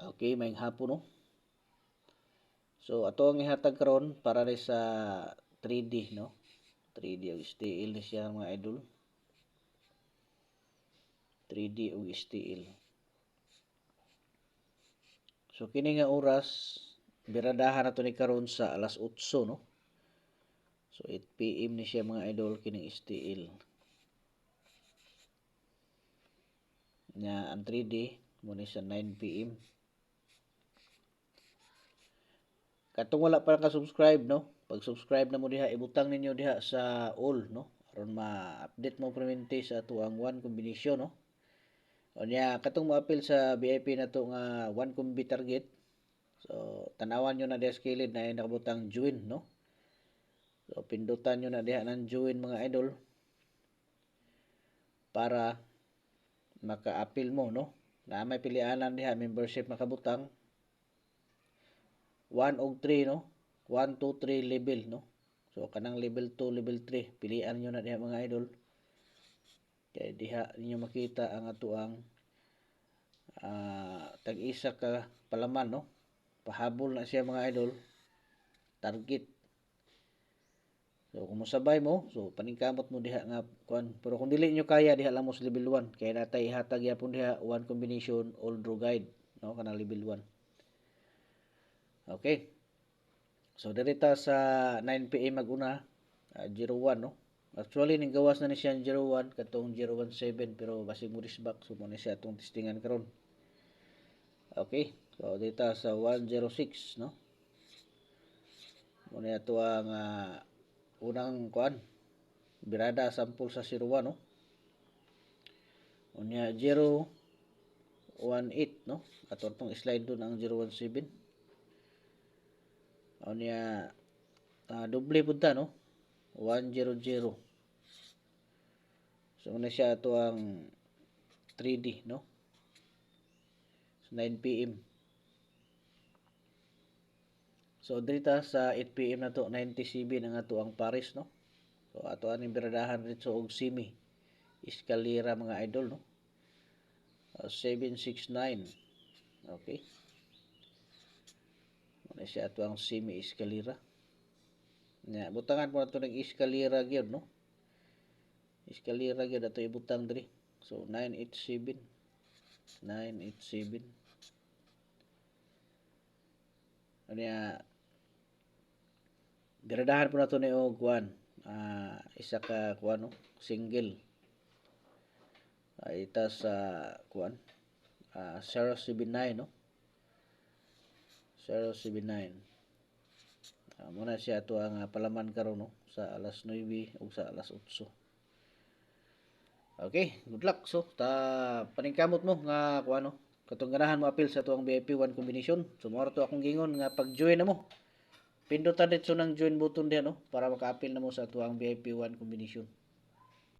Okay, maayong hapon no. So ato ang ihatag karon para rin sa 3D no. 3D ug STL ni siya mga idol. 3D ug STL. So kini nga oras biradahan nato ni karon sa alas 8 no. So 8 PM ni siya mga idol kining STL. Nya ang 3D mo ni sa 9 PM. Katong wala pa ka-subscribe no. Pag-subscribe na mo diha, ibutang ninyo diha sa all no aron ma-update mo permanente sa ato ang one combination no. Unya katong mo-appeal sa VIP na to nga one combi target. So tanawan nyo na diha sa kilid na nakabutang join no. So pindutan nyo na diha ng join mga idol para maka-appeal mo no. Na may pilianan diha membership makabutang 1 og 3 no. 1, 2, 3 level no. So kanang level 2, level 3 pilian nyo na diha mga idol. Kaya diha ninyo makita ang atuang tag-isa ka palaman no. Pahabol na siya mga idol. Target. So kung mosabay mo, so paningkamot mo diha nga kuan. Pero kung dili nyo kaya diha lang mo sa level 1 kaya natay ihatag yapon diha one combination all draw guide no kanang level 1. Okay. So dirita sa 9 PM maguna 01 no. Actually ning gawas na ni siya 01 katong 017 pero basig mo disback so mo ni siya atong testingan karon. Okay. So dita sa 106 no. Muna ito ang unang kuan birada sample sa 01 no. Unya 018 no. Ato tong slide doon ang 017. Unya doble pud ta no. 100. So muna siya ato ang 3D no. So, 9 PM. So dito sa 8 PM na to 97 ang ato ang Paris no. So ato aning biradahan dito og semi escalera mga idol no. 769. Okay. Ano siya ato ang semi escalera. Nya butangan mo nato ng escalera gyud no. Escalera gyud ato ibutang diri. So 987. 987. Anya biradahan po nato ni og kuan isa ka kuan no single ita sa kuan 079 no 079 muna siya ato ang palaman karon no sa alas 9 ug sa alas 8. Okay, good luck. So ta paningkamot mo nga kuan no katong ganahan mo appeal sa tuang VIP 1 combination. So mao to akong gingon nga pag-join na mo pindutan dito ng join button diyan no para maka-appeal na mo sa tuang VIP 1 combination.